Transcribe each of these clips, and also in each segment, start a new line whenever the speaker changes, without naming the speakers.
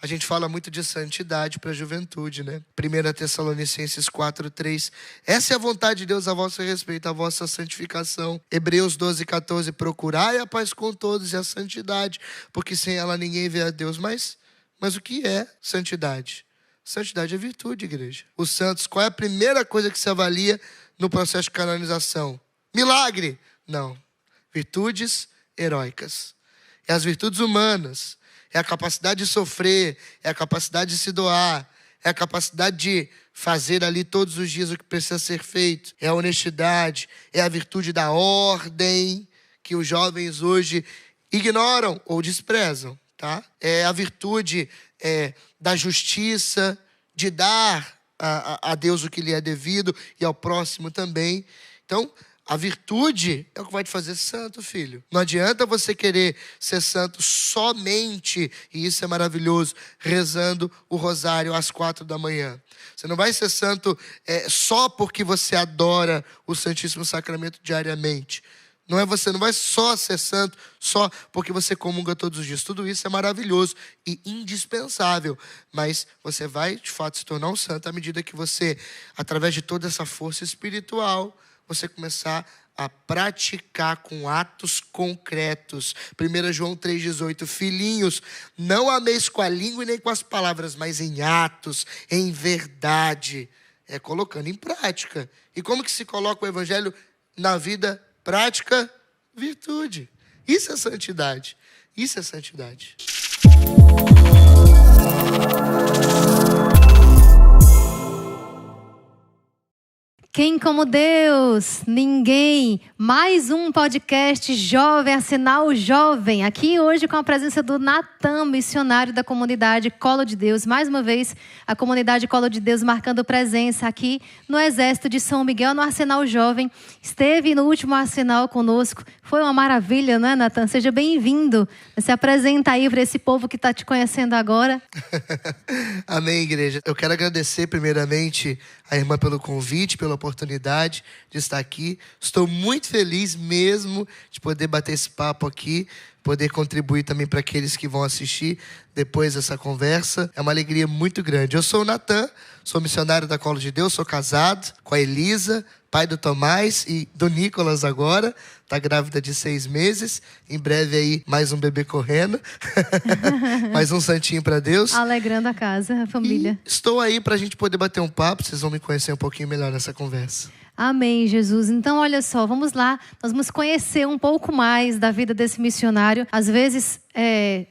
A gente fala muito de santidade para a juventude, né? 1 Tessalonicenses 4:3. Essa é a vontade de Deus a vosso respeito, a vossa santificação. Hebreus 12:14. Procurai a paz com todos e a santidade, porque sem ela ninguém vê a Deus. Mas o que é santidade? Santidade é virtude, igreja. Os santos, qual é a primeira coisa que se avalia no processo de canonização? Milagre? Não. Virtudes heróicas. É as virtudes humanas. É a capacidade de sofrer, é a capacidade de se doar, é a capacidade de fazer ali todos os dias o que precisa ser feito. É a honestidade, é a virtude da ordem, que os jovens hoje ignoram ou desprezam, tá? É a virtude da justiça, de dar a Deus o que lhe é devido e ao próximo também. Então, a virtude é o que vai te fazer santo, filho. Não adianta você querer ser santo somente, e isso é maravilhoso, rezando o rosário às 4 da manhã. Você não vai ser santo só porque você adora o Santíssimo Sacramento diariamente. Você não vai só ser santo só porque você comunga todos os dias. Tudo isso é maravilhoso e indispensável. Mas você vai, de fato, se tornar um santo à medida que você, através de toda essa força espiritual, você começar a praticar com atos concretos. 1 João 3,18. Filhinhos, não ameis com a língua e nem com as palavras, mas em atos, em verdade. Colocando em prática. E como que se coloca o evangelho na vida prática? Virtude. Isso é santidade. Isso é santidade.
Quem como Deus? Ninguém. Mais um podcast Jovem, Arsenal Jovem. Aqui hoje com a presença do Natan, missionário da comunidade Colo de Deus. Mais uma vez, a comunidade Colo de Deus marcando presença aqui no Exército de São Miguel, no Arsenal Jovem. Esteve no último Arsenal conosco. Foi uma maravilha, não é, Natan? Seja bem-vindo. Se apresenta aí para esse povo que está te conhecendo agora.
Amém, igreja. Eu quero agradecer primeiramente a irmã pelo convite, pela oportunidade de estar aqui. Estou muito feliz mesmo de poder bater esse papo aqui, poder contribuir também para aqueles que vão assistir depois dessa conversa. É uma alegria muito grande. Eu sou o Natan, sou missionário da Colo de Deus, sou casado com a Elisa, pai do Tomás e do Nicolas agora. Está grávida de 6 meses. Em breve aí mais um bebê correndo. Mais um santinho para Deus.
Alegrando a casa, a família.
E estou aí para a gente poder bater um papo. Vocês vão me conhecer um pouquinho melhor nessa conversa.
Amém, Jesus. Então, olha só, vamos lá. Nós vamos conhecer um pouco mais da vida desse missionário. Às vezes,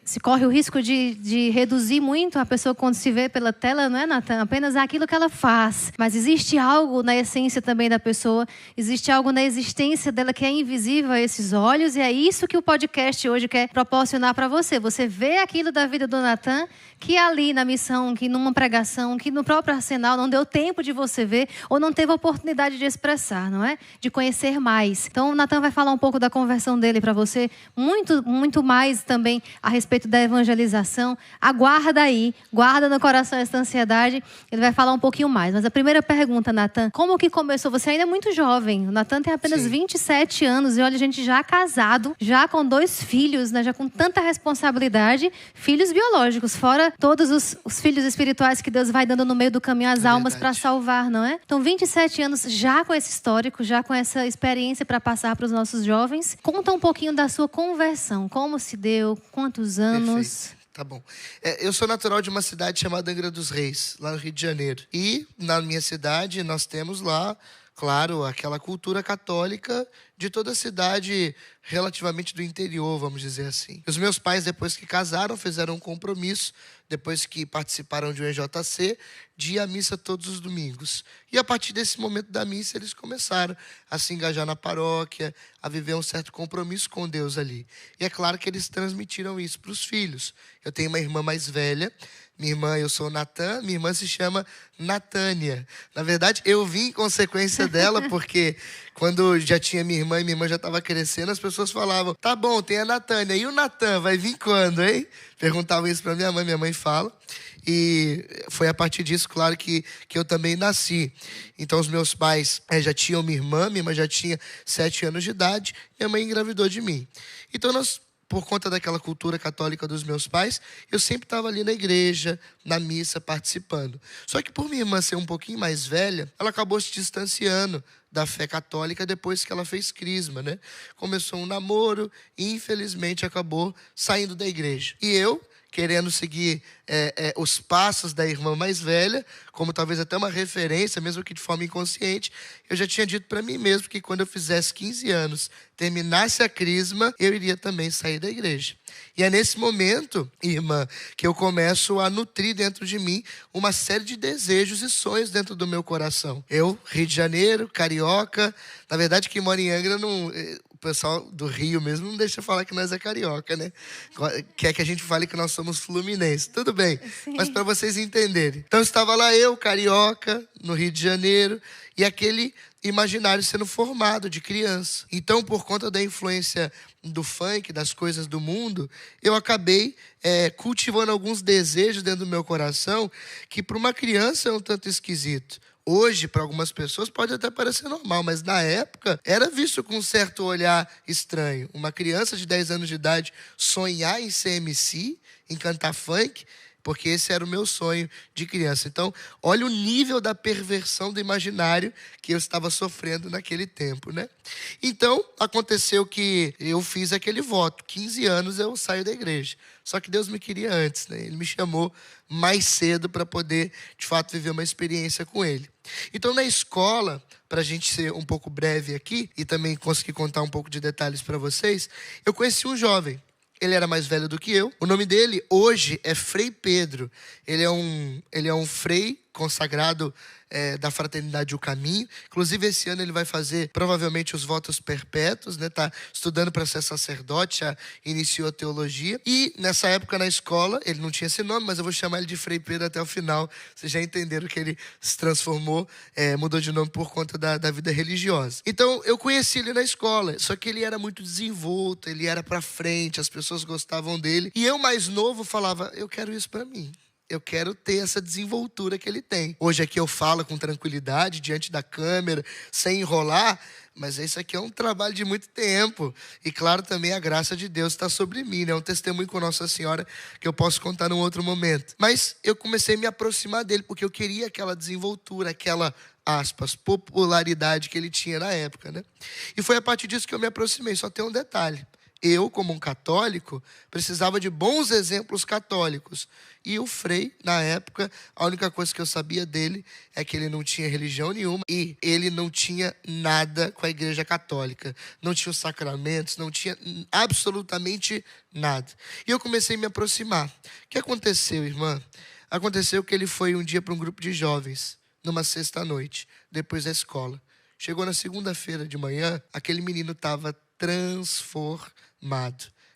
se corre o risco de reduzir muito a pessoa quando se vê pela tela, não é, Natan? Apenas aquilo que ela faz. Mas existe algo na essência também da pessoa. Existe algo na existência dela que é invisível a esses olhos. E é isso que o podcast hoje quer proporcionar para você. Você vê aquilo da vida do Natan que ali na missão, que numa pregação, que no próprio Arsenal não deu tempo de você ver ou não teve a oportunidade de expressar, não é? De conhecer mais. Então, o Natan vai falar um pouco da conversão dele para você, muito mais também a respeito da evangelização. Aguarda aí, guarda no coração essa ansiedade, ele vai falar um pouquinho mais. Mas a primeira pergunta, Natan, como que começou? Você ainda é muito jovem, o Natan tem apenas 27 anos e olha, a gente já casado, já com 2 filhos, né? Já com tanta responsabilidade, filhos biológicos, fora todos os filhos espirituais que Deus vai dando no meio do caminho, as almas para salvar, não é? Então, 27 anos já com esse histórico, já com essa experiência para passar para os nossos jovens. Conta um pouquinho da sua conversão, como se deu, quantos anos?
Perfeito. Tá bom. Eu sou natural de uma cidade chamada Angra dos Reis, lá no Rio de Janeiro. E na minha cidade nós temos lá, claro, aquela cultura católica de toda a cidade relativamente do interior, vamos dizer assim. Os meus pais, depois que casaram, fizeram um compromisso, depois que participaram de um EJC, de ir à missa todos os domingos. E a partir desse momento da missa, eles começaram a se engajar na paróquia, a viver um certo compromisso com Deus ali. E é claro que eles transmitiram isso para os filhos. Eu tenho uma irmã mais velha, minha irmã, eu sou o Natan, minha irmã se chama Natânia. Na verdade, eu vim em consequência dela, porque quando já tinha minha irmã e minha irmã já estava crescendo, as pessoas falavam, tá bom, tem a Natânia, e o Natan vai vir quando, hein? Perguntavam isso para minha mãe fala. E foi a partir disso, claro, que eu também nasci. Então, os meus pais já tinham minha irmã já tinha 7 anos de idade, minha mãe engravidou de mim. Então, nós por conta daquela cultura católica dos meus pais, eu sempre estava ali na igreja, na missa, participando. Só que por minha irmã ser um pouquinho mais velha, ela acabou se distanciando da fé católica depois que ela fez crisma, né? Começou um namoro e, infelizmente, acabou saindo da igreja. E eu, querendo seguir os passos da irmã mais velha, como talvez até uma referência, mesmo que de forma inconsciente, eu já tinha dito para mim mesmo que quando eu fizesse 15 anos, terminasse a crisma, eu iria também sair da igreja. E é nesse momento, irmã, que eu começo a nutrir dentro de mim uma série de desejos e sonhos dentro do meu coração. Eu, Rio de Janeiro, carioca, na verdade quem mora em Angra não... O pessoal do Rio mesmo não deixa falar que nós é carioca, né? Quer que a gente fale que nós somos fluminenses. Tudo bem,
Sim.
Mas para vocês entenderem. Então estava lá eu, carioca, no Rio de Janeiro, e aquele imaginário sendo formado de criança. Então, por conta da influência do funk, das coisas do mundo, eu acabei cultivando alguns desejos dentro do meu coração que para uma criança é um tanto esquisito. Hoje, para algumas pessoas, pode até parecer normal, mas na época era visto com um certo olhar estranho. Uma criança de 10 anos de idade sonhar em ser MC, em cantar funk, porque esse era o meu sonho de criança. Então, olha o nível da perversão do imaginário que eu estava sofrendo naquele tempo, né? Então, aconteceu que eu fiz aquele voto. 15 anos eu saio da igreja. Só que Deus me queria antes, né? Ele me chamou mais cedo para poder, de fato, viver uma experiência com Ele. Então, na escola, para a gente ser um pouco breve aqui e também conseguir contar um pouco de detalhes para vocês, eu conheci um jovem. Ele era mais velho do que eu. O nome dele hoje é Frei Pedro. Ele é um frei consagrado da Fraternidade O Caminho. Inclusive, esse ano ele vai fazer, provavelmente, os votos perpétuos, né? Está estudando para ser sacerdote, já iniciou a teologia. E, nessa época, na escola, ele não tinha esse nome, mas eu vou chamar ele de Frei Pedro até o final. Vocês já entenderam que ele se transformou, mudou de nome por conta da vida religiosa. Então, eu conheci ele na escola, só que ele era muito desenvolto, ele era para frente, as pessoas gostavam dele. E eu, mais novo, falava, eu quero isso para mim. Eu quero ter essa desenvoltura que ele tem. Hoje aqui eu falo com tranquilidade, diante da câmera, sem enrolar, mas isso aqui é um trabalho de muito tempo. E claro, também a graça de Deus está sobre mim, né? É um testemunho com Nossa Senhora que eu posso contar num outro momento. Mas eu comecei a me aproximar dele, porque eu queria aquela desenvoltura, aquela, aspas, popularidade que ele tinha na época, né? E foi a partir disso que eu me aproximei. Só tem um detalhe. Eu, como um católico, precisava de bons exemplos católicos. E o Frei, na época, a única coisa que eu sabia dele é que ele não tinha religião nenhuma e ele não tinha nada com a Igreja Católica. Não tinha os sacramentos, não tinha absolutamente nada. E eu comecei a me aproximar. O que aconteceu, irmã? Aconteceu que ele foi um dia para um grupo de jovens, numa sexta-noite, depois da escola. Chegou na segunda-feira de manhã, aquele menino estava transformado.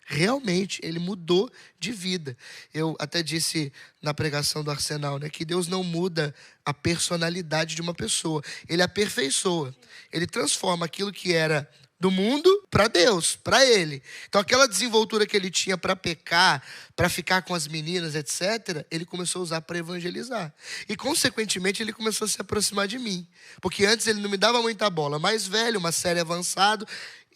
Realmente, ele mudou de vida. Eu até disse na pregação do Arsenal, né, que Deus não muda a personalidade de uma pessoa. Ele aperfeiçoa. Ele transforma aquilo que era do mundo para Deus, para ele. Então, aquela desenvoltura que ele tinha para pecar, para ficar com as meninas, etc., ele começou a usar para evangelizar. E, consequentemente, ele começou a se aproximar de mim. Porque antes ele não me dava muita bola. Mais velho, uma série avançado,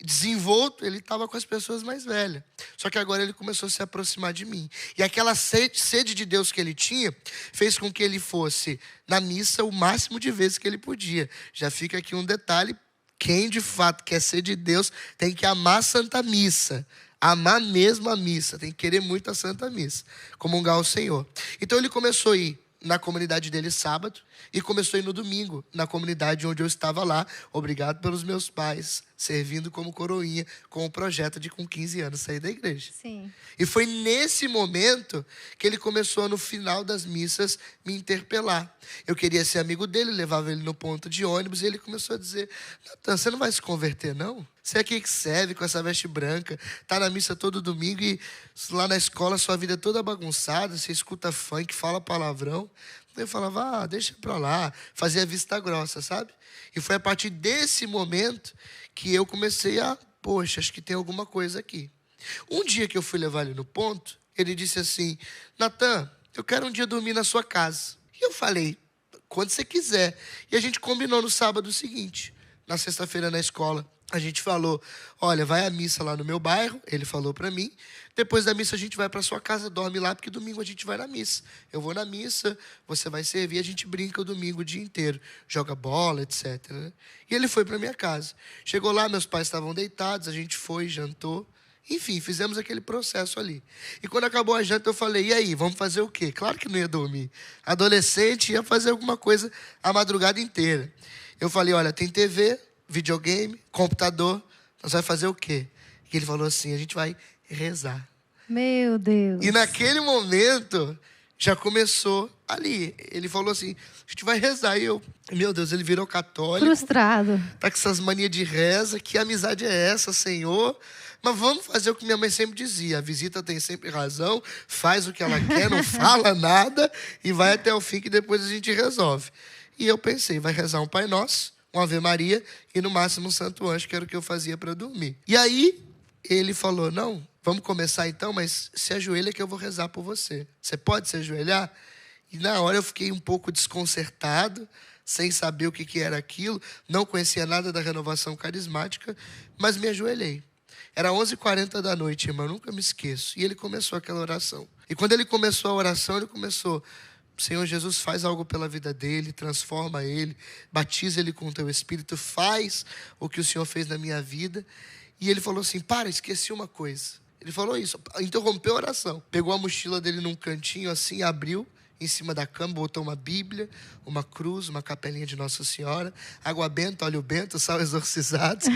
desenvolto, ele estava com as pessoas mais velhas. Só que agora ele começou a se aproximar de mim. E aquela sede de Deus que ele tinha, fez com que ele fosse na missa o máximo de vezes que ele podia. Já fica aqui um detalhe. Quem de fato quer ser de Deus tem que amar a Santa Missa. Amar mesmo a missa. Tem que querer muito a Santa Missa. Comungar ao Senhor. Então ele começou a ir na comunidade dele sábado e começou a ir no domingo, na comunidade onde eu estava lá. Obrigado pelos meus pais, servindo como coroinha, com o projeto de com 15 anos sair da igreja.
Sim.
E foi nesse momento que ele começou, no final das missas, me interpelar. Eu queria ser amigo dele, levava ele no ponto de ônibus e ele começou a dizer, Natan, você não vai se converter, não? Você é aqui que serve com essa veste branca, tá na missa todo domingo e lá na escola sua vida é toda bagunçada, você escuta funk, fala palavrão. Eu falava, deixa pra lá, fazia vista grossa, sabe? E foi a partir desse momento que eu comecei a, poxa, acho que tem alguma coisa aqui. Um dia que eu fui levar ele no ponto, ele disse assim, Natan, eu quero um dia dormir na sua casa. E eu falei, quando você quiser. E a gente combinou no sábado seguinte, na sexta-feira na escola. A gente falou, olha, vai à missa lá no meu bairro, ele falou para mim. Depois da missa a gente vai para sua casa, dorme lá, porque domingo a gente vai na missa. Eu vou na missa, você vai servir, a gente brinca o domingo o dia inteiro. Joga bola, etc. Né? E ele foi para minha casa. Chegou lá, meus pais estavam deitados, a gente foi, jantou. Enfim, fizemos aquele processo ali. E quando acabou a janta, eu falei, e aí, vamos fazer o quê? Claro que não ia dormir. Adolescente ia fazer alguma coisa a madrugada inteira. Eu falei, olha, tem TV, videogame, computador, nós vamos fazer o quê? E ele falou assim, a gente vai rezar.
Meu Deus.
E naquele momento, já começou ali. Ele falou assim, a gente vai rezar. E eu, meu Deus, ele virou católico.
Frustrado.
Tá com essas manias de reza, que amizade é essa, Senhor? Mas vamos fazer o que minha mãe sempre dizia, a visita tem sempre razão, faz o que ela quer, não fala nada e vai até o fim que depois a gente resolve. E eu pensei, vai rezar um Pai Nosso, um Ave Maria e no máximo um Santo Anjo, que era o que eu fazia para dormir. E aí ele falou, não, vamos começar então, mas se ajoelha que eu vou rezar por você. Você pode se ajoelhar? E na hora eu fiquei um pouco desconcertado, sem saber o que era aquilo, não conhecia nada da renovação carismática, mas me ajoelhei. Era 11h40 da noite, irmão, eu nunca me esqueço. E ele começou aquela oração. E quando ele começou a oração, ele começou, Senhor Jesus, faz algo pela vida dele, transforma ele, batiza ele com o teu Espírito, faz o que o Senhor fez na minha vida. E ele falou assim, esqueci uma coisa. Ele falou isso, interrompeu a oração. Pegou a mochila dele num cantinho assim, abriu em cima da cama, botou uma Bíblia, uma cruz, uma capelinha de Nossa Senhora, água benta, óleo bento, sal exorcizado.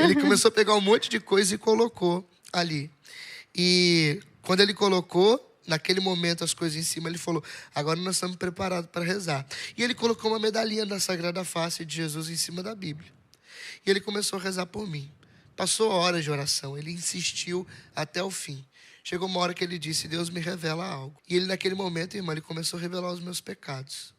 Ele começou a pegar um monte de coisa e colocou ali. E quando ele colocou, naquele momento as coisas em cima, ele falou, agora nós estamos preparados para rezar. E ele colocou uma medalhinha da Sagrada Face de Jesus em cima da Bíblia. E ele começou a rezar por mim. Passou horas de oração, ele insistiu até o fim. Chegou uma hora que ele disse, Deus me revela algo. E ele naquele momento, irmão, ele começou a revelar os meus pecados.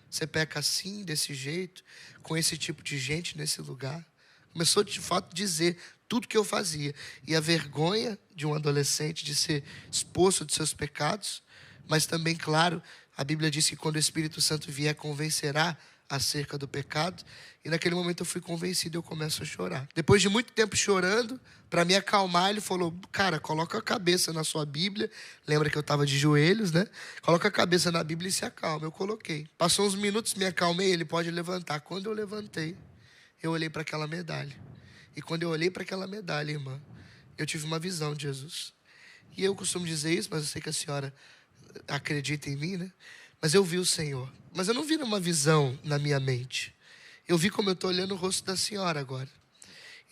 Você peca assim, desse jeito, com esse tipo de gente nesse lugar. Começou de fato a dizer tudo que eu fazia. E a vergonha de um adolescente de ser exposto de seus pecados. Mas também, claro, a Bíblia diz que quando o Espírito Santo vier, convencerá acerca do pecado. E naquele momento eu fui convencido e eu começo a chorar. Depois de muito tempo chorando, para me acalmar, ele falou, cara, coloca a cabeça na sua Bíblia. Lembra que eu estava de joelhos, né? Coloca a cabeça na Bíblia e se acalma. Eu coloquei. Passou uns minutos, me acalmei, ele pode levantar. Quando eu levantei, eu olhei para aquela medalha. E quando eu olhei para aquela medalha, irmã, eu tive uma visão de Jesus. E eu costumo dizer isso, mas eu sei que a senhora acredita em mim, né? Mas eu vi o Senhor. Mas eu não vi numa visão na minha mente. Eu vi como eu estou olhando o rosto da senhora agora.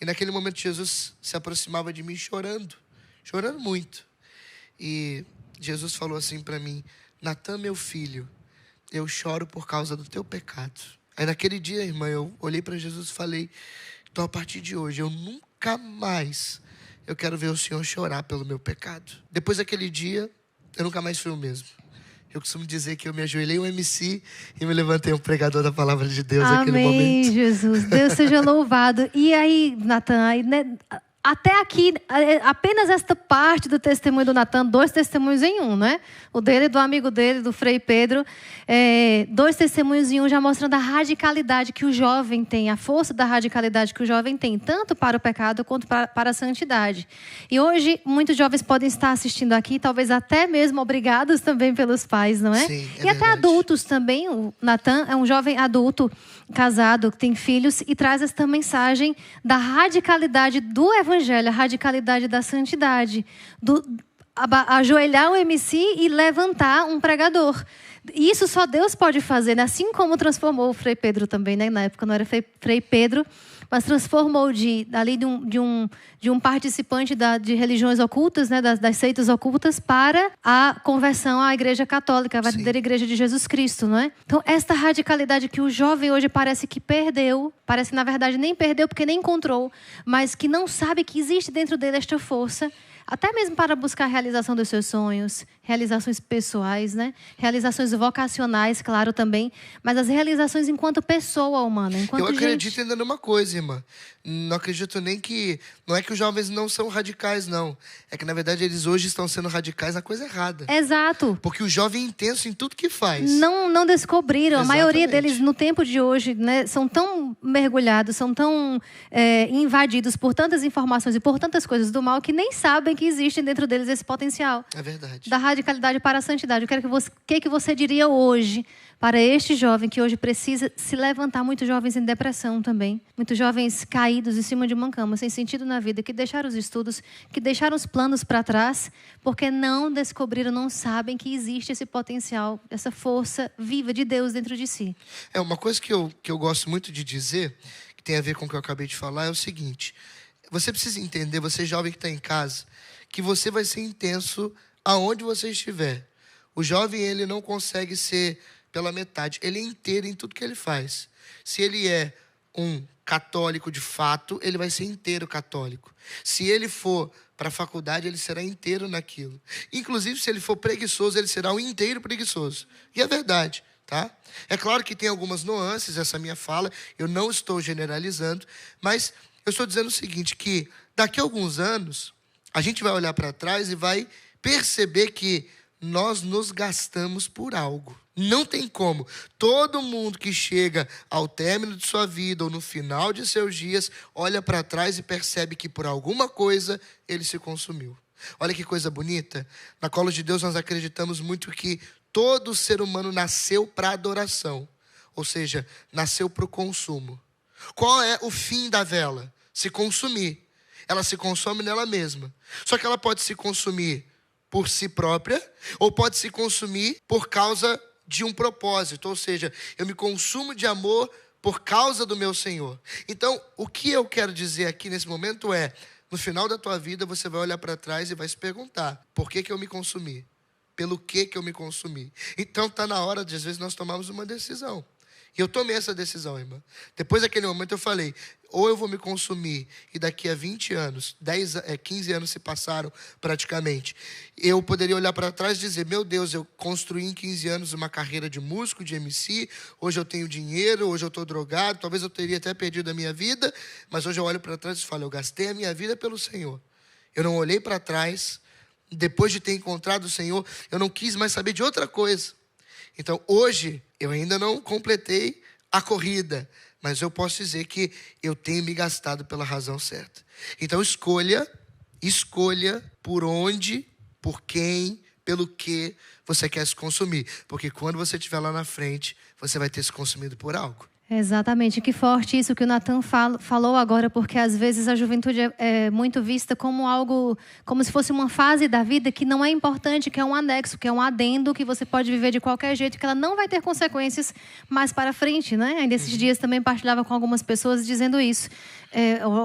E naquele momento Jesus se aproximava de mim chorando. Chorando muito. E Jesus falou assim para mim, Natan, meu filho, eu choro por causa do teu pecado. Aí naquele dia, irmã, eu olhei para Jesus e falei, então a partir de hoje eu nunca mais eu quero ver o Senhor chorar pelo meu pecado. Depois daquele dia, eu nunca mais fui o mesmo. Eu costumo dizer que eu me ajoelhei um MC e me levantei um pregador da palavra de Deus naquele momento.
Amém, Jesus. Deus seja louvado. E aí, Natan, né, até aqui, apenas esta parte do testemunho do Natan, 2 testemunhos em um, né? O dele, do amigo dele, do Frei Pedro. 2 testemunhos em um, já mostrando a radicalidade que o jovem tem, a força da radicalidade que o jovem tem, tanto para o pecado quanto para a santidade. E hoje, muitos jovens podem estar assistindo aqui, talvez até mesmo obrigados também pelos pais, não é?
Sim,
e até
verdade.
adultos também. O Natan é um jovem adulto, casado, que tem filhos, e traz esta mensagem da radicalidade do Evangelho, a radicalidade da santidade, ajoelhar um MC e levantar um pregador. Isso só Deus pode fazer, né? Assim como transformou o Frei Pedro também, né? Na época não era Frei Pedro, mas transformou de um participante de religiões ocultas, né? das seitas ocultas, para a conversão à Igreja Católica, a verdadeira Igreja de Jesus Cristo, não é? Então, esta radicalidade que o jovem hoje parece que perdeu, parece que na verdade nem perdeu porque nem encontrou, mas que não sabe que existe dentro dele esta força, até mesmo para buscar a realização dos seus sonhos, realizações pessoais, né? Realizações vocacionais, claro, também, mas as realizações enquanto pessoa humana, enquanto
Eu acredito
gente.
ainda numa coisa, irmã. Não acredito nem que... Não é que os jovens não são radicais, não. É que, na verdade, eles hoje estão sendo radicais na coisa errada.
Exato.
Porque o jovem é intenso em tudo que faz.
Não descobriram.
Exatamente.
A maioria deles, no tempo de hoje, né, são tão mergulhados, são tão invadidos por tantas informações e por tantas coisas do mal que nem sabem que existe dentro deles esse potencial.
É verdade.
Da radicalidade para a santidade. Eu quero que você diria hoje para este jovem que hoje precisa se levantar? Muitos jovens em depressão também. Muitos jovens caídos em cima de uma cama, sem sentido na vida, que deixaram os estudos, que deixaram os planos para trás, porque não descobriram, não sabem que existe esse potencial, essa força viva de Deus dentro de si.
É uma coisa que eu gosto muito de dizer, que tem a ver com o que eu acabei de falar, é o seguinte. Você precisa entender, você jovem que está em casa, que você vai ser intenso aonde você estiver. O jovem, ele não consegue ser pela metade. Ele é inteiro em tudo que ele faz. Se ele é um católico de fato, ele vai ser inteiro católico. Se ele for para a faculdade, ele será inteiro naquilo. Inclusive, se ele for preguiçoso, ele será um inteiro preguiçoso. E é verdade, tá? É claro que tem algumas nuances, essa minha fala, eu não estou generalizando, mas eu estou dizendo o seguinte, que daqui a alguns anos, a gente vai olhar para trás e vai perceber que nós nos gastamos por algo. Não tem como. Todo mundo que chega ao término de sua vida ou no final de seus dias, olha para trás e percebe que por alguma coisa ele se consumiu. Olha que coisa bonita. Na Colo de Deus nós acreditamos muito que todo ser humano nasceu para adoração. Ou seja, nasceu para o consumo. Qual é o fim da vela? Se consumir. Ela se consome nela mesma. Só que ela pode se consumir por si própria, ou pode se consumir por causa de um propósito. Ou seja, eu me consumo de amor por causa do meu Senhor. Então, o que eu quero dizer aqui nesse momento é, no final da tua vida, você vai olhar para trás e vai se perguntar, por que eu me consumi? Pelo que eu me consumi? Então, está na hora de, às vezes, nós tomarmos uma decisão. E eu tomei essa decisão, irmã. Depois daquele momento eu falei, ou eu vou me consumir, e daqui a 20 anos, 15 anos se passaram praticamente, eu poderia olhar para trás e dizer, meu Deus, eu construí em 15 anos uma carreira de músico, de MC, hoje eu tenho dinheiro, hoje eu estou drogado, talvez eu teria até perdido a minha vida, mas hoje eu olho para trás e falo, eu gastei a minha vida pelo Senhor. Eu não olhei para trás, depois de ter encontrado o Senhor, eu não quis mais saber de outra coisa. Então, hoje, eu ainda não completei a corrida, mas eu posso dizer que eu tenho me gastado pela razão certa. Então, escolha por onde, por quem, pelo que você quer se consumir. Porque quando você estiver lá na frente, você vai ter se consumido por algo.
Exatamente, que forte isso que o Nathan falou agora, porque às vezes a juventude é muito vista como algo, como se fosse uma fase da vida que não é importante, que é um anexo, que é um adendo, que você pode viver de qualquer jeito, que ela não vai ter consequências mais para frente, né? Ainda esses dias também partilhava com algumas pessoas dizendo isso.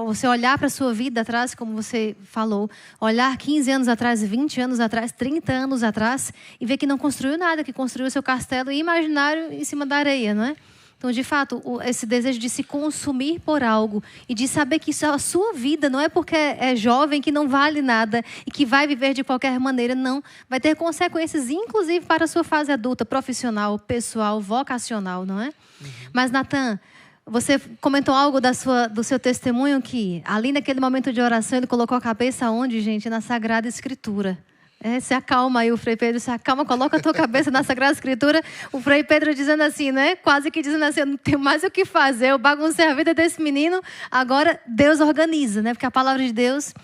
Você olhar para a sua vida atrás, como você falou, olhar 15 anos atrás, 20 anos atrás, 30 anos atrás, e ver que não construiu nada, que construiu seu castelo imaginário em cima da areia, não é? Então, de fato, esse desejo de se consumir por algo e de saber que isso é a sua vida, não é porque é jovem que não vale nada e que vai viver de qualquer maneira, não. Vai ter consequências, inclusive, para a sua fase adulta, profissional, pessoal, vocacional, não é? Uhum. Mas, Nathan, você comentou algo do seu testemunho que, ali naquele momento de oração, ele colocou a cabeça onde, gente? Na Sagrada Escritura. Se acalma aí, o Frei Pedro, se acalma, coloca a tua cabeça na Sagrada Escritura. O Frei Pedro dizendo assim, né? Quase que dizendo assim, eu não tenho mais o que fazer, eu baguncei a vida desse menino, agora Deus organiza, né? Porque a palavra de Deus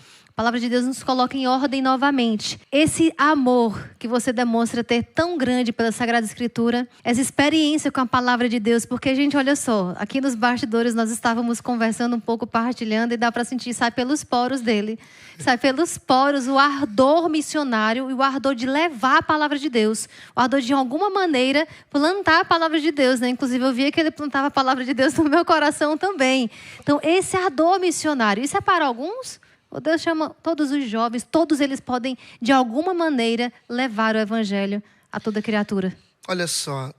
nos coloca em ordem novamente. Esse amor que você demonstra ter tão grande pela Sagrada Escritura, essa experiência com a palavra de Deus, porque, gente, olha só, aqui nos bastidores nós estávamos conversando um pouco, partilhando, e dá para sentir, sai pelos poros dele, sai pelos poros o ardor missionário e o ardor de levar a palavra de Deus, o ardor de alguma maneira plantar a palavra de Deus, né? Inclusive eu via que ele plantava a palavra de Deus no meu coração também. Então, esse ardor missionário, isso é para alguns? O Deus chama todos os jovens, todos eles podem, de alguma maneira, levar o evangelho a toda criatura.
Olha só,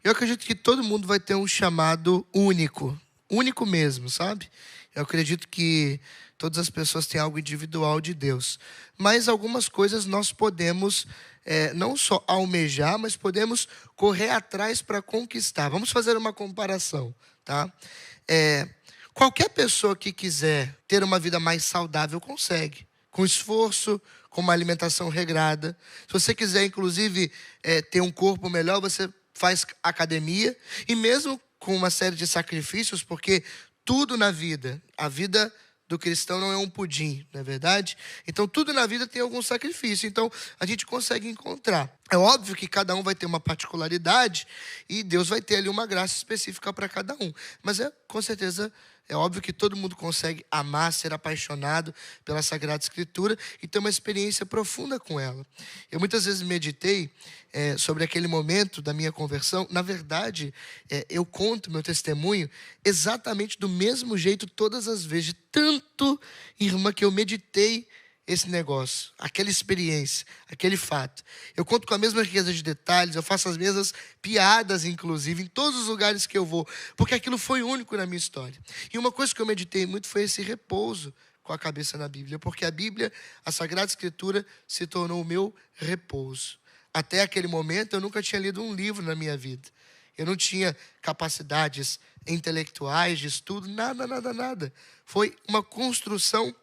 eu acredito que todo mundo vai ter um chamado único. único mesmo, sabe? Eu acredito que todas as pessoas têm algo individual de Deus. Mas algumas coisas nós podemos não só almejar, mas podemos correr atrás para conquistar. Vamos fazer uma comparação, tá? Qualquer pessoa que quiser ter uma vida mais saudável consegue. Com esforço, com uma alimentação regrada. Se você quiser, inclusive, ter um corpo melhor, você faz academia. E mesmo com uma série de sacrifícios, porque tudo na vida, a vida do cristão não é um pudim, não é verdade? Então, tudo na vida tem algum sacrifício. Então, a gente consegue encontrar. É óbvio que cada um vai ter uma particularidade e Deus vai ter ali uma graça específica para cada um. Mas, com certeza, é óbvio que todo mundo consegue amar, ser apaixonado pela Sagrada Escritura e ter uma experiência profunda com ela. Eu muitas vezes meditei sobre aquele momento da minha conversão. Na verdade, eu conto meu testemunho exatamente do mesmo jeito todas as vezes. De tanto, irmã, que eu meditei esse negócio, aquela experiência, aquele fato. Eu conto com a mesma riqueza de detalhes, eu faço as mesmas piadas, inclusive, em todos os lugares que eu vou, porque aquilo foi único na minha história. E uma coisa que eu meditei muito foi esse repouso com a cabeça na Bíblia, porque a Bíblia, a Sagrada Escritura, se tornou o meu repouso. Até aquele momento, eu nunca tinha lido um livro na minha vida. Eu não tinha capacidades intelectuais de estudo, nada. Foi uma construção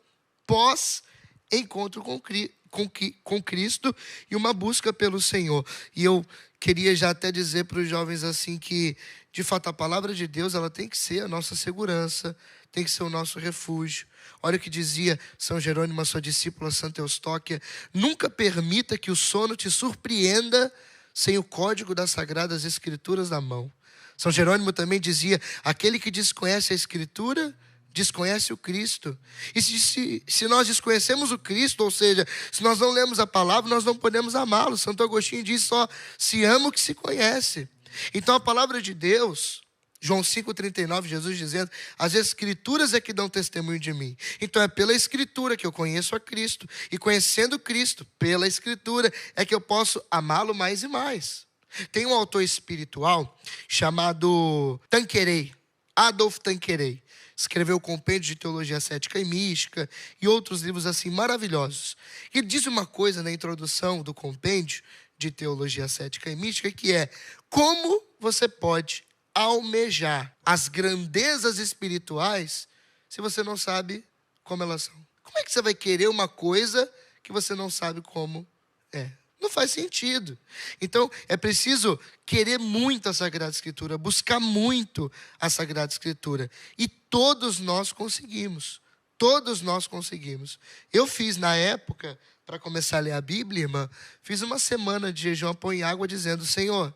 pós-encontro com Cristo e uma busca pelo Senhor. E eu queria já até dizer para os jovens assim que, de fato, a palavra de Deus ela tem que ser a nossa segurança, tem que ser o nosso refúgio. Olha o que dizia São Jerônimo, a sua discípula Santa Eustóquia: nunca permita que o sono te surpreenda sem o código das Sagradas Escrituras na mão. São Jerônimo também dizia: aquele que desconhece a Escritura desconhece o Cristo. E se nós desconhecemos o Cristo, ou seja, se nós não lemos a palavra, nós não podemos amá-lo. Santo Agostinho diz: só se ama o que se conhece. Então a palavra de Deus, João 5,39, Jesus dizendo: as Escrituras é que dão testemunho de mim. Então é pela Escritura que eu conheço a Cristo. E conhecendo Cristo, pela Escritura, é que eu posso amá-lo mais e mais. Tem um autor espiritual chamado Tanqueray, Adolf Tanqueray. Escreveu o Compêndio de Teologia Cética e Mística e outros livros assim maravilhosos. Ele diz uma coisa na introdução do Compêndio de Teologia Cética e Mística, que é: como você pode almejar as grandezas espirituais se você não sabe como elas são? Como é que você vai querer uma coisa que você não sabe como é? Não faz sentido. Então, é preciso querer muito a Sagrada Escritura, buscar muito a Sagrada Escritura. E todos nós conseguimos. Todos nós conseguimos. Eu fiz, na época, para começar a ler a Bíblia, irmã, fiz uma semana de jejum, pão e água, dizendo: Senhor,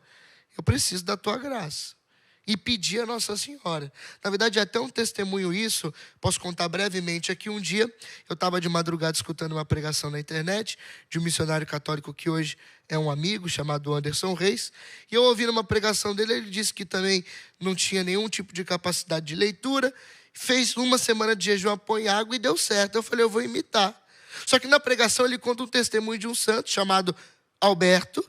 eu preciso da Tua graça. E pedi a Nossa Senhora. Na verdade, é até um testemunho isso, posso contar brevemente aqui. Um dia, eu estava de madrugada escutando uma pregação na internet de um missionário católico que hoje é um amigo, chamado Anderson Reis. E eu ouvi uma pregação dele, ele disse que também não tinha nenhum tipo de capacidade de leitura. Fez uma semana de jejum, pão e água e deu certo. Eu falei: eu vou imitar. Só que na pregação ele conta um testemunho de um santo chamado Alberto,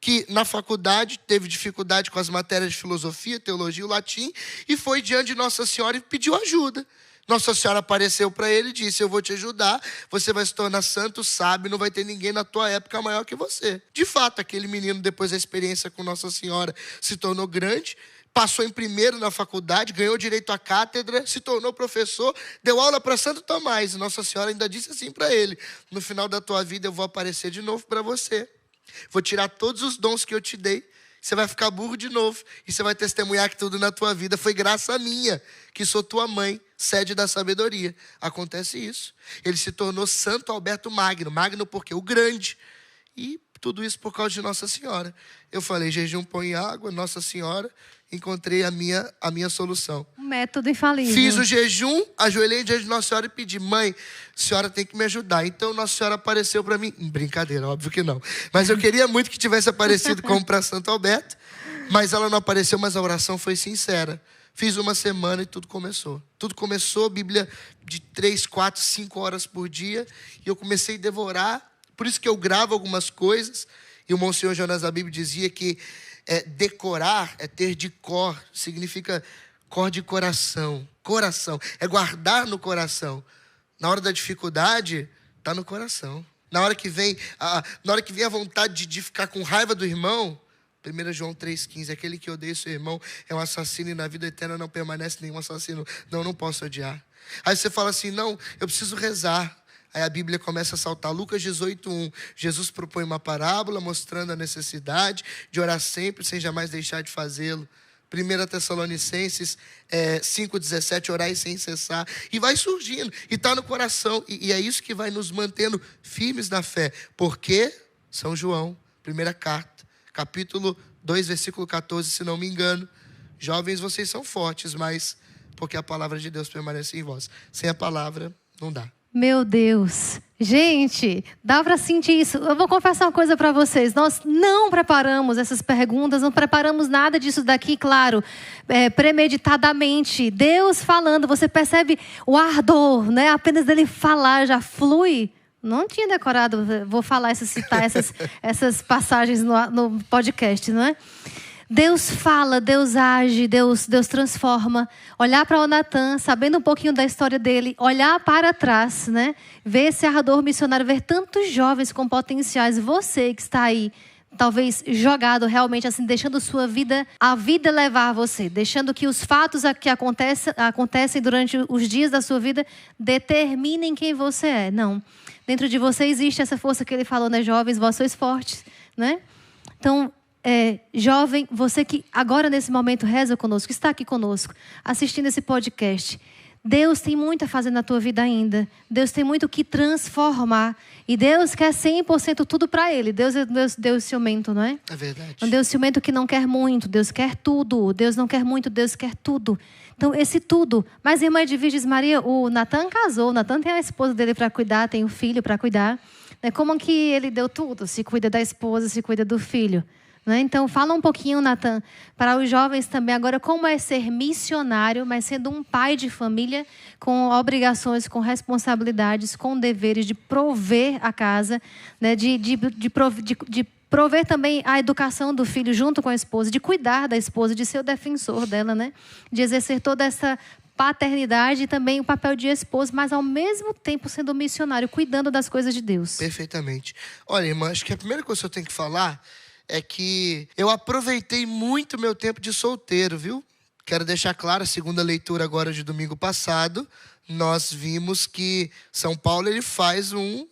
que na faculdade teve dificuldade com as matérias de filosofia, teologia e o latim, e foi diante de Nossa Senhora e pediu ajuda. Nossa Senhora apareceu para ele e disse: eu vou te ajudar, você vai se tornar santo, sábio, não vai ter ninguém na tua época maior que você. De fato, aquele menino, depois da experiência com Nossa Senhora, se tornou grande, passou em primeiro na faculdade, ganhou direito à cátedra, se tornou professor, deu aula para Santo Tomás. E Nossa Senhora ainda disse assim para ele: no final da tua vida eu vou aparecer de novo para você. Vou tirar todos os dons que eu te dei. Você vai ficar burro de novo. E você vai testemunhar que tudo na tua vida foi graça minha, que sou tua mãe, sede da sabedoria. Acontece isso. Ele se tornou Santo Alberto Magno. Magno porque o grande. E tudo isso por causa de Nossa Senhora. Eu falei: jejum, pão e água, Nossa Senhora. Encontrei a minha solução.
Um método infalível.
Fiz o jejum, ajoelhei diante de Nossa Senhora e pedi: mãe, a senhora tem que me ajudar. Então Nossa Senhora apareceu para mim. Brincadeira, óbvio que não. Mas eu queria muito que tivesse aparecido como para Santo Alberto. Mas ela não apareceu, mas a oração foi sincera. Fiz uma semana e tudo começou. Tudo começou, Bíblia de 3, 4, 5 horas por dia. E eu comecei a devorar. Por isso que eu gravo algumas coisas. E o Monsenhor Jonas da Bíblia dizia que decorar é ter de cor. Significa Guarde coração. Coração. É guardar no coração. Na hora da dificuldade, está no coração. Na hora que vem a vontade de ficar com raiva do irmão, 1 João 3,15, aquele que odeia seu irmão é um assassino e na vida eterna não permanece nenhum assassino. Não posso odiar. Aí você fala assim, não, eu preciso rezar. Aí a Bíblia começa a saltar. Lucas 18:1. Jesus propõe uma parábola mostrando a necessidade de orar sempre, sem jamais deixar de fazê-lo. 1 Tessalonicenses 5,17, orai sem cessar. E vai surgindo, e está no coração. E é isso que vai nos mantendo firmes na fé. Porque, São João, primeira carta, capítulo 2, versículo 14, se não me engano. Jovens, vocês são fortes, mas porque a palavra de Deus permanece em vós. Sem a palavra, não dá.
Meu Deus, gente, dá para sentir isso. Eu vou confessar uma coisa para vocês. Nós não preparamos essas perguntas, não preparamos nada disso daqui, claro, premeditadamente. Deus falando, você percebe o ardor, né? Apenas dele falar já flui. Não tinha decorado, vou falar, citar essas passagens no podcast, não é? Deus fala, Deus age, Deus transforma. Olhar para o Natan, sabendo um pouquinho da história dele, olhar para trás, né? Ver esse ardor missionário, ver tantos jovens com potenciais. Você que está aí, talvez jogado realmente assim, deixando a vida levar você, deixando que os fatos que acontecem durante os dias da sua vida determinem quem você é. Não. Dentro de você existe essa força que ele falou, né? Jovens, vós sois fortes, né? Então, jovem, você que agora nesse momento reza conosco, está aqui conosco, assistindo esse podcast. Deus tem muito a fazer na tua vida ainda. Deus tem muito o que transformar. E Deus quer 100% tudo para Ele. Deus é Deus ciumento, não é?
É verdade.
Um Deus ciumento que não quer muito. Deus quer tudo. Deus não quer muito, Deus quer tudo. Então, esse tudo. Mas a irmã Edvige diz, Maria, o Natan casou. O Natan tem a esposa dele para cuidar, tem o filho para cuidar. Como que ele deu tudo? Se cuida da esposa, se cuida do filho. Então, fala um pouquinho, Natan, para os jovens também agora, como é ser missionário, mas sendo um pai de família, com obrigações, com responsabilidades, com deveres de prover a casa, né? de prover também a educação do filho junto com a esposa, de cuidar da esposa, de ser o defensor dela, né? De exercer toda essa paternidade e também o papel de esposo, mas ao mesmo tempo sendo missionário, cuidando das coisas de Deus.
Perfeitamente. Olha, irmã, acho que a primeira coisa que eu tenho que falar é que eu aproveitei muito meu tempo de solteiro, viu? Quero deixar claro, a segunda leitura agora de domingo passado, nós vimos que São Paulo ele faz um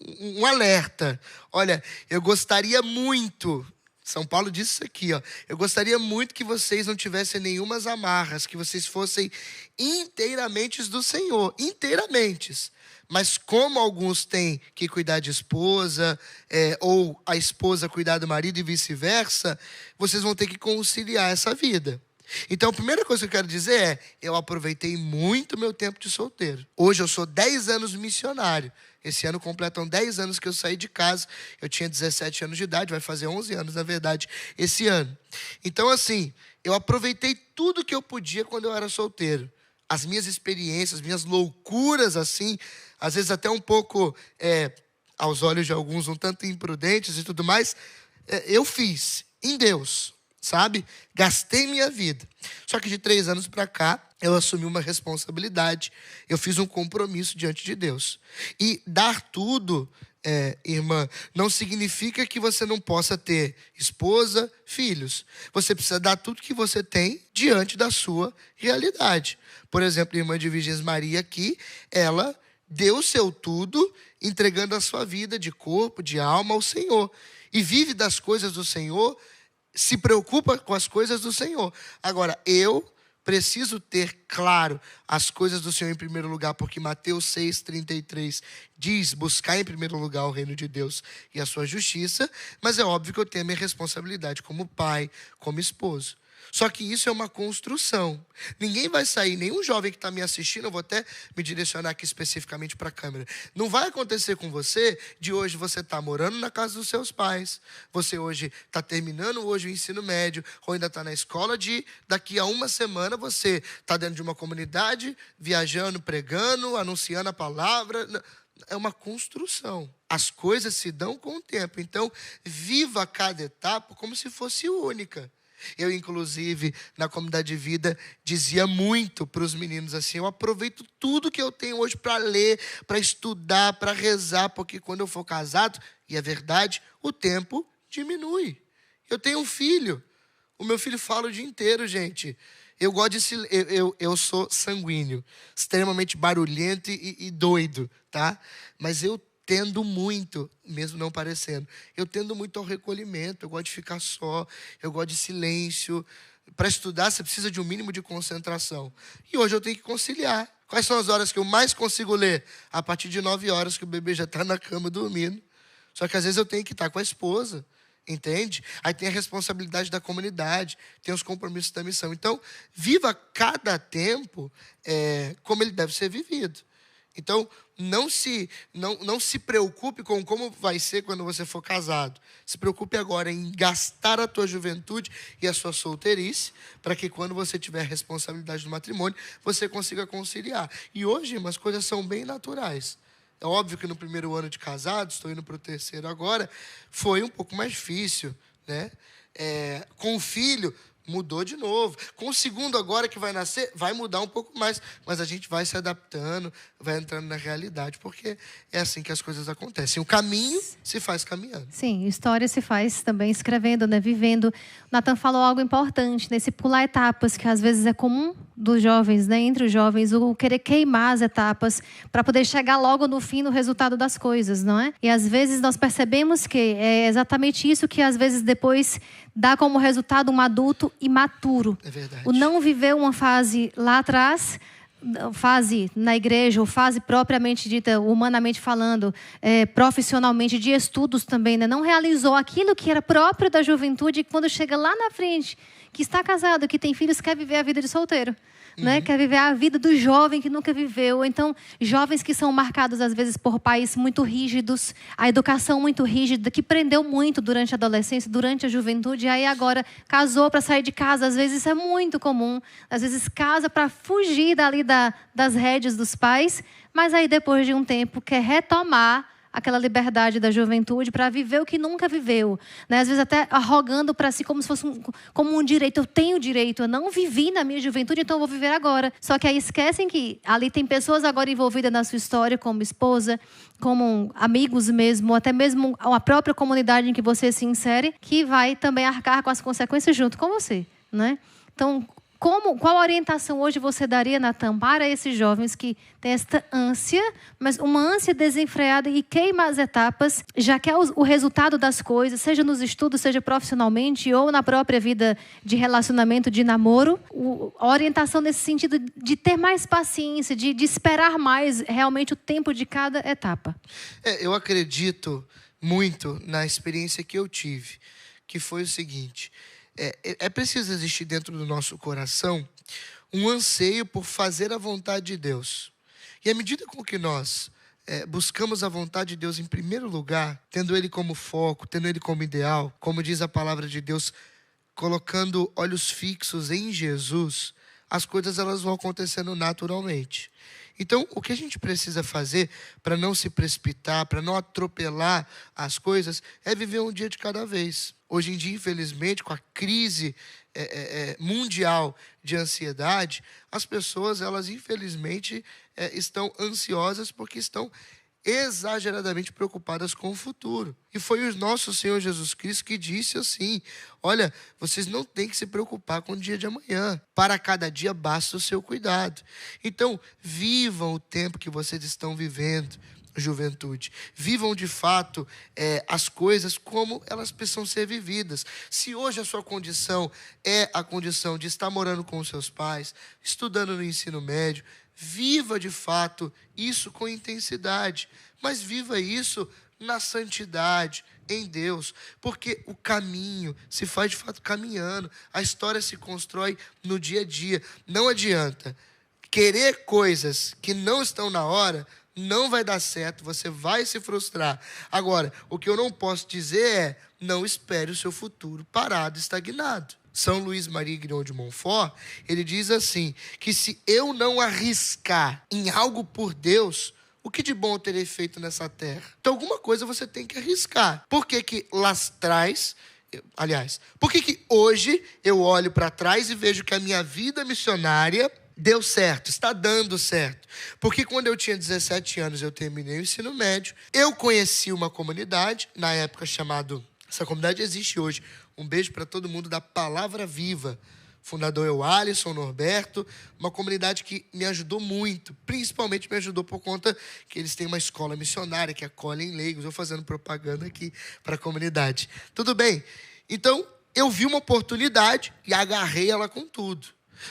alerta. Olha, eu gostaria muito, São Paulo disse isso aqui, ó, eu gostaria muito que vocês não tivessem nenhumas amarras, que vocês fossem inteiramente do Senhor, inteiramente. Mas como alguns têm que cuidar de esposa, ou a esposa cuidar do marido e vice-versa, vocês vão ter que conciliar essa vida. Então, a primeira coisa que eu quero dizer é, eu aproveitei muito meu tempo de solteiro. Hoje eu sou 10 anos missionário. Esse ano completam 10 anos que eu saí de casa. Eu tinha 17 anos de idade, vai fazer 11 anos, na verdade, esse ano. Então, assim, eu aproveitei tudo que eu podia quando eu era solteiro. As minhas experiências, as minhas loucuras, assim, às vezes até um pouco, aos olhos de alguns, um tanto imprudentes e tudo mais, eu fiz em Deus, sabe? Gastei minha vida. Só que de 3 anos para cá, eu assumi uma responsabilidade, eu fiz um compromisso diante de Deus. E dar tudo, irmã, não significa que você não possa ter esposa, filhos. Você precisa dar tudo que você tem diante da sua realidade. Por exemplo, a irmã de Virgens Maria aqui, ela deu o seu tudo, entregando a sua vida de corpo, de alma ao Senhor. E vive das coisas do Senhor, se preocupa com as coisas do Senhor. Agora, eu preciso ter claro as coisas do Senhor em primeiro lugar, porque Mateus 6,33 diz, buscar em primeiro lugar o reino de Deus e a sua justiça, mas é óbvio que eu tenho a minha responsabilidade como pai, como esposo. Só que isso é uma construção. Ninguém vai sair, nenhum jovem que está me assistindo, eu vou até me direcionar aqui especificamente para a câmera. Não vai acontecer com você de hoje você estar morando na casa dos seus pais, você hoje está terminando hoje o ensino médio, ou ainda está na escola, daqui a uma semana você está dentro de uma comunidade, viajando, pregando, anunciando a palavra. É uma construção. As coisas se dão com o tempo. Então, viva cada etapa como se fosse única. Eu, inclusive, na comunidade de vida, dizia muito para os meninos assim: eu aproveito tudo que eu tenho hoje para ler, para estudar, para rezar, porque quando eu for casado, e é verdade, o tempo diminui. Eu tenho um filho. O meu filho fala o dia inteiro, gente. Eu gosto de eu sou sanguíneo, extremamente barulhento e doido, tá? Mas eu tendo muito, mesmo não parecendo, eu tendo muito ao recolhimento. Eu gosto de ficar só, eu gosto de silêncio. Para estudar, você precisa de um mínimo de concentração. E hoje eu tenho que conciliar. Quais são as horas que eu mais consigo ler? A partir de 9 horas que o bebê já está na cama dormindo. Só que às vezes eu tenho que estar com a esposa. Entende? Aí tem a responsabilidade da comunidade, tem os compromissos da missão. Então, viva cada tempo como ele deve ser vivido. Então, não se preocupe com como vai ser quando você for casado. Se preocupe agora em gastar a tua juventude e a sua solteirice, para que quando você tiver a responsabilidade do matrimônio, você consiga conciliar. E hoje, as coisas são bem naturais. É óbvio que no primeiro ano de casado, estou indo para o terceiro agora, foi um pouco mais difícil, né? Com o filho, mudou de novo. Com o segundo agora que vai nascer, vai mudar um pouco mais. Mas a gente vai se adaptando, vai entrando na realidade, porque é assim que as coisas acontecem. O caminho se faz caminhando.
Sim, história se faz também escrevendo, né? Vivendo. O Nathan falou algo importante, né? Esse pular etapas, que às vezes é comum dos jovens, né? Entre os jovens, o querer queimar as etapas para poder chegar logo no fim no resultado das coisas, não é? E às vezes nós percebemos que é exatamente isso que às vezes depois dá como resultado um adulto imaturo.
É verdade.
O não viver uma fase lá atrás, fase na igreja, ou fase propriamente dita, humanamente falando, profissionalmente, de estudos também, né? Não realizou aquilo que era próprio da juventude, e quando chega lá na frente, que está casado, que tem filhos, quer viver a vida de solteiro. Né? Quer viver a vida do jovem que nunca viveu. Então, jovens que são marcados, às vezes, por pais muito rígidos, a educação muito rígida, que prendeu muito durante a adolescência, durante a juventude, e aí agora casou para sair de casa. Às vezes, isso é muito comum. Às vezes, casa para fugir dali das rédeas dos pais, mas aí, depois de um tempo, quer retomar aquela liberdade da juventude para viver o que nunca viveu, né? Às vezes até arrogando para si como se fosse como um direito. Eu tenho direito, eu não vivi na minha juventude, então eu vou viver agora. Só que aí esquecem que ali tem pessoas agora envolvidas na sua história, como esposa, como amigos mesmo, ou até mesmo a própria comunidade em que você se insere, que vai também arcar com as consequências junto com você, né? Então, qual orientação hoje você daria, Nathan, para esses jovens que têm esta ânsia, mas uma ânsia desenfreada e queima as etapas, já quer o resultado das coisas, seja nos estudos, seja profissionalmente ou na própria vida de relacionamento, de namoro? A orientação nesse sentido de ter mais paciência, de esperar mais realmente o tempo de cada etapa.
Eu acredito muito na experiência que eu tive, que foi o seguinte: é preciso existir dentro do nosso coração um anseio por fazer a vontade de Deus. E à medida com que nós buscamos a vontade de Deus em primeiro lugar, tendo Ele como foco, tendo Ele como ideal, como diz a palavra de Deus, colocando olhos fixos em Jesus, as coisas elas vão acontecendo naturalmente. Então, o que a gente precisa fazer para não se precipitar, para não atropelar as coisas, é viver um dia de cada vez. Hoje em dia, infelizmente, com a crise mundial de ansiedade, as pessoas, elas infelizmente estão ansiosas porque estão exageradamente preocupadas com o futuro. E foi o nosso Senhor Jesus Cristo que disse assim: olha, vocês não têm que se preocupar com o dia de amanhã. Para cada dia basta o seu cuidado. Então, vivam o tempo que vocês estão vivendo, juventude. Vivam de fato as coisas como elas precisam ser vividas. Se hoje a sua condição é a condição de estar morando com os seus pais, estudando no ensino médio, viva de fato isso com intensidade, mas viva isso na santidade, em Deus, porque o caminho se faz de fato caminhando, a história se constrói no dia a dia. Não adianta querer coisas que não estão na hora, não vai dar certo, você vai se frustrar. Agora, o que eu não posso dizer é: não espere o seu futuro parado, estagnado. São Luís Maria Grignion de Montfort, ele diz assim, que se eu não arriscar em algo por Deus, o que de bom eu terei feito nessa terra? Então, alguma coisa você tem que arriscar. Por que que lá atrás Por que hoje eu olho para trás e vejo que a minha vida missionária deu certo, está dando certo? Porque quando eu tinha 17 anos, eu terminei o ensino médio, eu conheci uma comunidade, na época chamado... Essa comunidade existe hoje. Um beijo para todo mundo da Palavra Viva. Fundador é o Alisson, Norberto, uma comunidade que me ajudou muito, principalmente me ajudou por conta que eles têm uma escola missionária que acolhem leigos. Eu fazendo propaganda aqui para a comunidade. Tudo bem? Então, eu vi uma oportunidade e agarrei ela com tudo.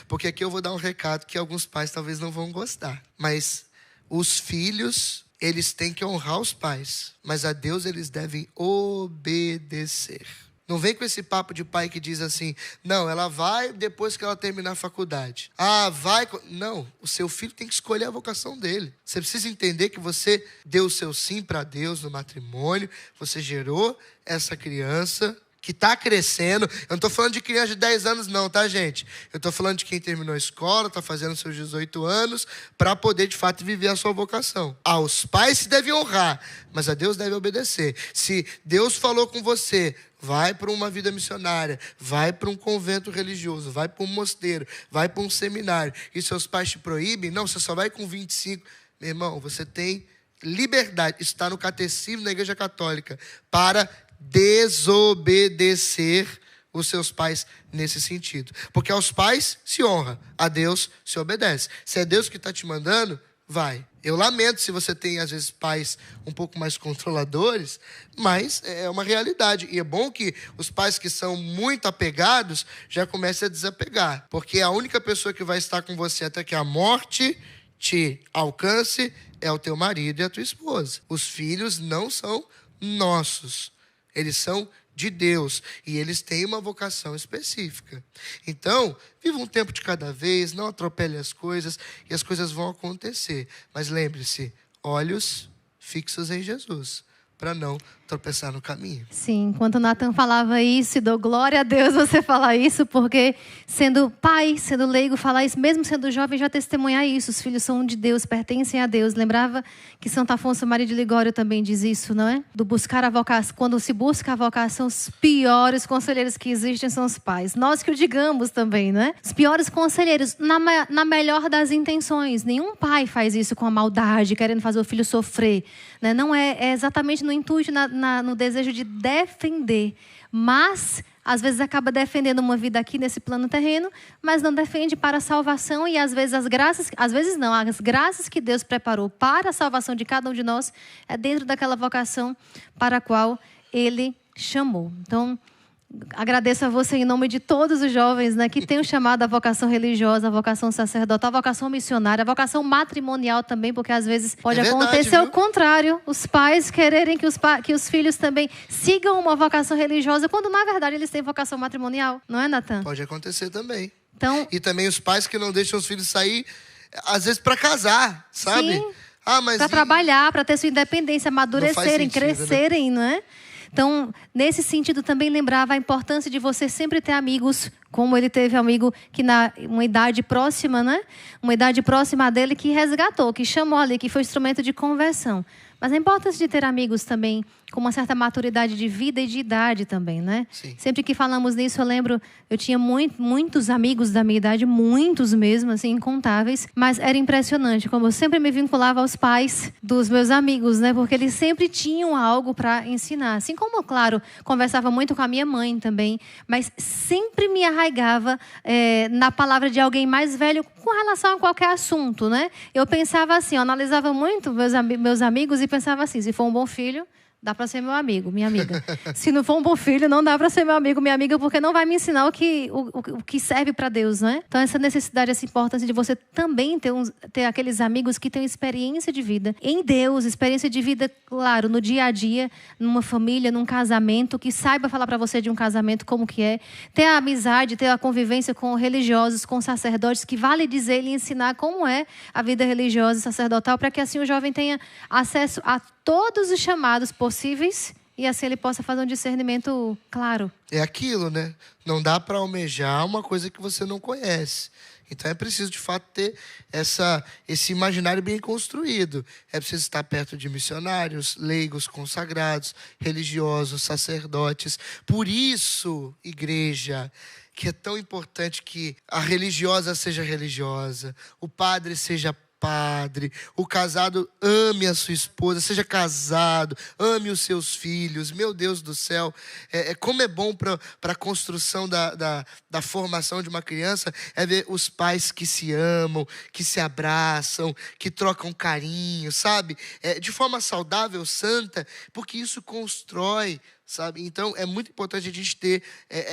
Porque aqui eu vou dar um recado que alguns pais talvez não vão gostar. Mas os filhos, eles têm que honrar os pais. Mas a Deus eles devem obedecer. Não vem com esse papo de pai que diz assim, não, ela vai depois que ela terminar a faculdade. Vai... Não, o seu filho tem que escolher a vocação dele. Você precisa entender que você deu o seu sim para Deus no matrimônio, você gerou essa criança que está crescendo. Eu não estou falando de criança de 10 anos não, tá, gente? Eu estou falando de quem terminou a escola, está fazendo seus 18 anos, para poder, de fato, viver a sua vocação. Aos pais se deve honrar, mas a Deus deve obedecer. Se Deus falou com você, vai para uma vida missionária, vai para um convento religioso, vai para um mosteiro, vai para um seminário, e seus pais te proíbem, não, você só vai com 25. Meu irmão, você tem liberdade, está no catecismo da Igreja Católica, para desobedecer os seus pais nesse sentido. Porque aos pais se honra, a Deus se obedece. Se é Deus que está te mandando, vai. Eu lamento se você tem, às vezes, pais um pouco mais controladores, mas é uma realidade. E é bom que os pais que são muito apegados já comecem a desapegar. Porque a única pessoa que vai estar com você até que a morte te alcance é o teu marido e a tua esposa. Os filhos não são nossos. Eles são de Deus e eles têm uma vocação específica. Então, viva um tempo de cada vez, não atropele as coisas e as coisas vão acontecer. Mas lembre-se, olhos fixos em Jesus, para não tropeçar no caminho.
Sim, enquanto o Nathan falava isso, e dou glória a Deus você falar isso, porque sendo pai, sendo leigo, falar isso, mesmo sendo jovem, já testemunhar isso. Os filhos são de Deus, pertencem a Deus. Lembrava que Santo Afonso Maria de Ligório também diz isso, não é? Do buscar a vocação. Quando se busca a vocação, os piores conselheiros que existem são os pais. Nós que o digamos também, não é? Os piores conselheiros, na melhor das intenções. Nenhum pai faz isso com a maldade, querendo fazer o filho sofrer, né? Não é exatamente no intuito, no desejo de defender, mas às vezes acaba defendendo uma vida aqui nesse plano terreno, mas não defende para a salvação e às vezes as graças que Deus preparou para a salvação de cada um de nós é dentro daquela vocação para a qual Ele chamou. Então, agradeço a você em nome de todos os jovens, né, que tenham chamado a vocação religiosa, a vocação sacerdotal, a vocação missionária, a vocação matrimonial também, porque às vezes pode acontecer o contrário, os pais quererem que os filhos também sigam uma vocação religiosa, quando na verdade eles têm vocação matrimonial, não é, Nathan?
Pode acontecer também.
Então,
e também os pais que não deixam os filhos sair, às vezes para casar, sabe?
Sim, para trabalhar, para ter sua independência, amadurecerem, crescerem, né? Não é? Então, nesse sentido, também lembrava a importância de você sempre ter amigos, como ele teve amigo que uma idade próxima, né? Uma idade próxima dele que resgatou, que chamou ali, que foi instrumento de conversão. Mas a importância de ter amigos também com uma certa maturidade de vida e de idade também, né?
Sim.
Sempre que falamos nisso, eu lembro, eu tinha muitos amigos da minha idade, muitos mesmo, assim, incontáveis, mas era impressionante como eu sempre me vinculava aos pais dos meus amigos, né? Porque eles sempre tinham algo para ensinar. Assim como, claro, conversava muito com a minha mãe também, mas sempre me arraigava na palavra de alguém mais velho com relação a qualquer assunto, né? Eu pensava assim, eu analisava muito meus amigos e pensava assim, se for um bom filho, dá para ser meu amigo, minha amiga. Se não for um bom filho, não dá para ser meu amigo, minha amiga, porque não vai me ensinar o que serve para Deus, não é? Então, essa necessidade, essa importância de você também ter aqueles amigos que têm experiência de vida em Deus, experiência de vida, claro, no dia a dia, numa família, num casamento, que saiba falar para você de um casamento como que é. Ter a amizade, ter a convivência com religiosos, com sacerdotes, que vale dizer e ensinar como é a vida religiosa e sacerdotal, para que assim o jovem tenha acesso a todos os chamados possíveis e assim ele possa fazer um discernimento claro.
É aquilo, né? Não dá para almejar uma coisa que você não conhece. Então é preciso, de fato, ter esse imaginário bem construído. É preciso estar perto de missionários, leigos, consagrados, religiosos, sacerdotes. Por isso, igreja, que é tão importante que a religiosa seja religiosa, o padre seja padre, o casado ame a sua esposa, seja casado, ame os seus filhos. Meu Deus do céu, como é bom para a construção da formação de uma criança, é ver os pais que se amam, que se abraçam, que trocam carinho, sabe? De forma saudável, santa, porque isso constrói, sabe? Então, é muito importante a gente ter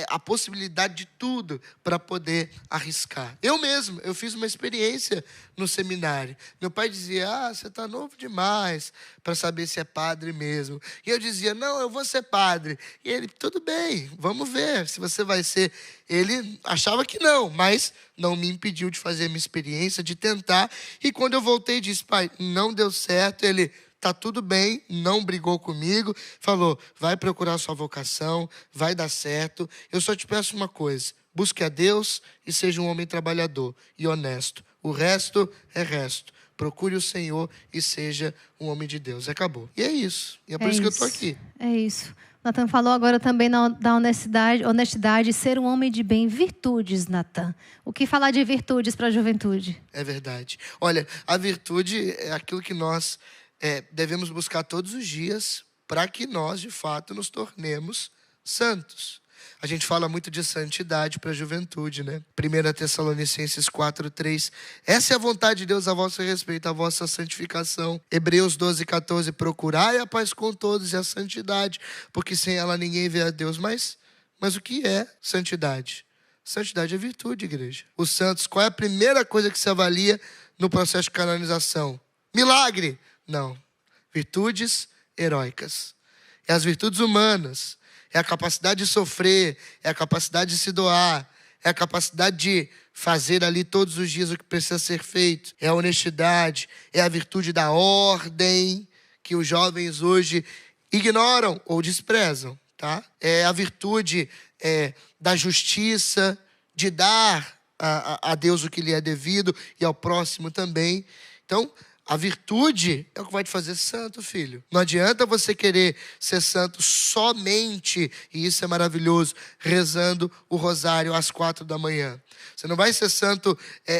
a possibilidade de tudo para poder arriscar. Eu fiz uma experiência no seminário. Meu pai dizia, você está novo demais para saber se é padre mesmo. E eu dizia, não, eu vou ser padre. E ele, tudo bem, vamos ver se você vai ser. Ele achava que não, mas não me impediu de fazer a minha experiência, de tentar. E quando eu voltei, disse, pai, não deu certo. Ele... Tá tudo bem, não brigou comigo, falou, vai procurar a sua vocação, vai dar certo. Eu só te peço uma coisa, busque a Deus e seja um homem trabalhador e honesto. O resto é resto. Procure o Senhor e seja um homem de Deus. Acabou. E é isso. E é por isso que eu estou aqui.
É isso. Natan falou agora também da honestidade, ser um homem de bem. Virtudes, Natan. O que falar de virtudes para a juventude?
É verdade. Olha, a virtude é aquilo que nós... devemos buscar todos os dias para que nós, de fato, nos tornemos santos. A gente fala muito de santidade para a juventude, né? 1 Tessalonicenses 4:3. Essa é a vontade de Deus a vosso respeito, a vossa santificação. Hebreus 12:14. Procurai a paz com todos e a santidade, porque sem ela ninguém vê a Deus. Mas o que é santidade? Santidade é virtude, igreja. Os santos, qual é a primeira coisa que se avalia no processo de canonização? Milagre! Não. Virtudes heróicas. É as virtudes humanas. É a capacidade de sofrer. É a capacidade de se doar. É a capacidade de fazer ali todos os dias o que precisa ser feito. É a honestidade. É a virtude da ordem, que os jovens hoje ignoram ou desprezam. Tá? É a virtude da justiça, de dar a Deus o que lhe é devido e ao próximo também. Então, a virtude é o que vai te fazer santo, filho. Não adianta você querer ser santo somente, e isso é maravilhoso, rezando o rosário às 4 da manhã. Você não vai ser santo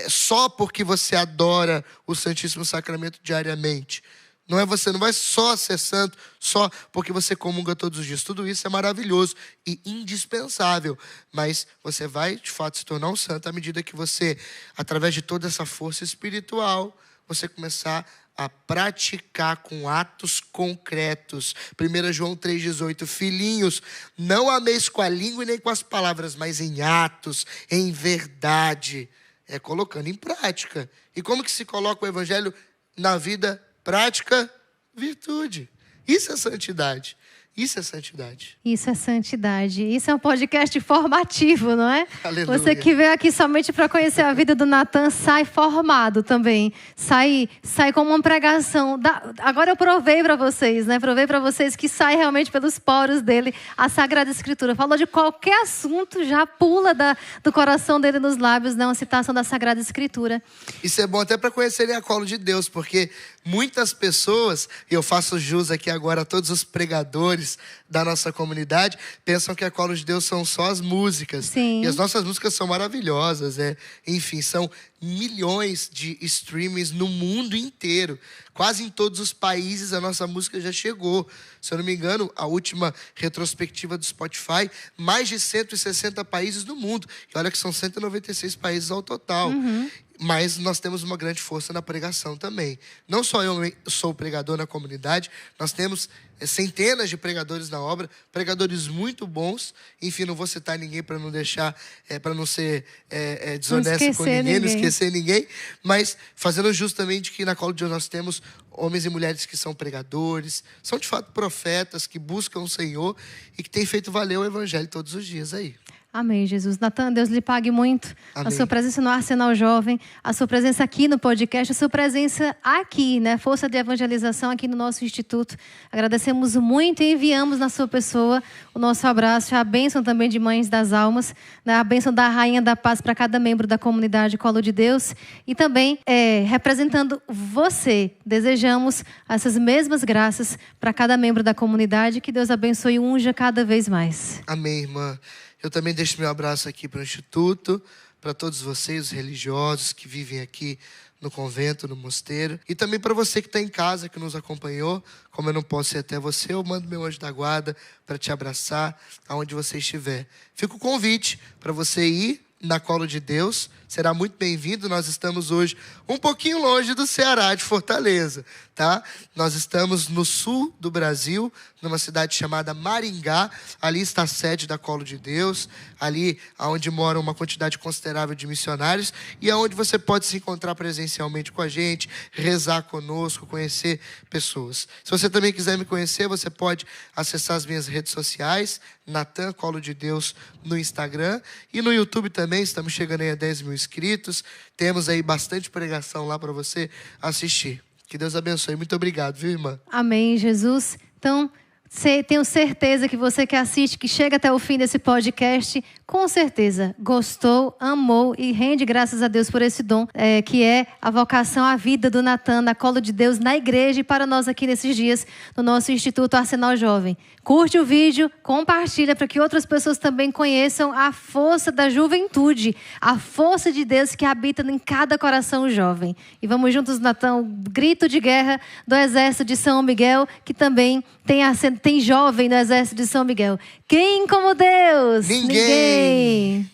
só porque você adora o Santíssimo Sacramento diariamente. Você não vai só ser santo só porque você comunga todos os dias. Tudo isso é maravilhoso e indispensável. Mas você vai, de fato, se tornar um santo à medida que você, através de toda essa força espiritual, você começar a praticar com atos concretos. 1 João 3,18. Filhinhos, não ameis com a língua e nem com as palavras, mas em atos, em verdade. Colocando em prática. E como que se coloca o evangelho na vida prática? Virtude. Isso é santidade. Isso é santidade.
Isso é santidade. Isso é um podcast formativo, não é?
Aleluia.
Você que veio aqui somente para conhecer a vida do Natan, sai formado também. Sai como uma pregação. Agora eu provei para vocês, né? Provei para vocês que sai realmente pelos poros dele a Sagrada Escritura. Falou de qualquer assunto, já pula do coração dele nos lábios, né? Uma citação da Sagrada Escritura.
Isso é bom até para conhecerem a colo de Deus, porque muitas pessoas, e eu faço jus aqui agora a todos os pregadores da nossa comunidade, pensam que a colo de Deus são só as músicas.
Sim.
E as nossas músicas são maravilhosas. Enfim, são milhões de streamings no mundo inteiro. Quase em todos os países a nossa música já chegou. Se eu não me engano, a última retrospectiva do Spotify, mais de 160 países no mundo. E olha que são 196 países ao total.
Uhum.
Mas nós temos uma grande força na pregação também. Não só eu sou pregador na comunidade, nós temos centenas de pregadores na obra, pregadores muito bons. Enfim, não vou citar ninguém para não deixar, para não ser desonesto com ninguém, não esquecer ninguém. Mas fazendo justamente que na Colo de Deus nós temos homens e mulheres que são pregadores, são de fato profetas que buscam o Senhor e que têm feito valer o evangelho todos os dias aí.
Amém, Jesus. Natan, Deus lhe pague muito.
Amém.
A sua presença no Arsenal Jovem, a sua presença aqui no podcast, a sua presença aqui, né? Força de evangelização aqui no nosso instituto. Agradecemos muito e enviamos na sua pessoa o nosso abraço, a bênção também de Mães das Almas, né? A bênção da Rainha da Paz para cada membro da comunidade Colo de Deus. E também, representando você, desejamos essas mesmas graças para cada membro da comunidade. Que Deus abençoe e unja cada vez mais.
Amém, irmã. Eu também deixo meu abraço aqui para o Instituto, para todos vocês, os religiosos que vivem aqui no convento, no mosteiro. E também para você que está em casa, que nos acompanhou. Como eu não posso ir até você, eu mando meu anjo da guarda para te abraçar aonde você estiver. Fica o convite para você ir na Colo de Deus. Será muito bem-vindo. Nós estamos hoje um pouquinho longe do Ceará, de Fortaleza, tá? Nós estamos no sul do Brasil, numa cidade chamada Maringá. Ali está a sede da Colo de Deus, ali onde mora uma quantidade considerável de missionários e aonde você pode se encontrar presencialmente com a gente, rezar conosco, conhecer pessoas. Se você também quiser me conhecer, você pode acessar as minhas redes sociais, Natan Colo de Deus no Instagram e no YouTube também. Estamos chegando aí a 10 mil inscritos. Temos aí bastante pregação lá para você assistir. Que Deus abençoe. Muito obrigado, viu, irmã?
Amém, Jesus. Então, tenho certeza que você que assiste, que chega até o fim desse podcast, com certeza gostou, amou e rende graças a Deus por esse dom, que é a vocação à vida do Natan, na Colo de Deus, na igreja e para nós aqui nesses dias, no nosso Instituto Arsenal Jovem. Curte o vídeo, compartilha para que outras pessoas também conheçam a força da juventude, a força de Deus que habita em cada coração jovem. E vamos juntos, Natan, o grito de guerra do Exército de São Miguel, que também tem jovem no Exército de São Miguel. Quem como Deus?
Ninguém.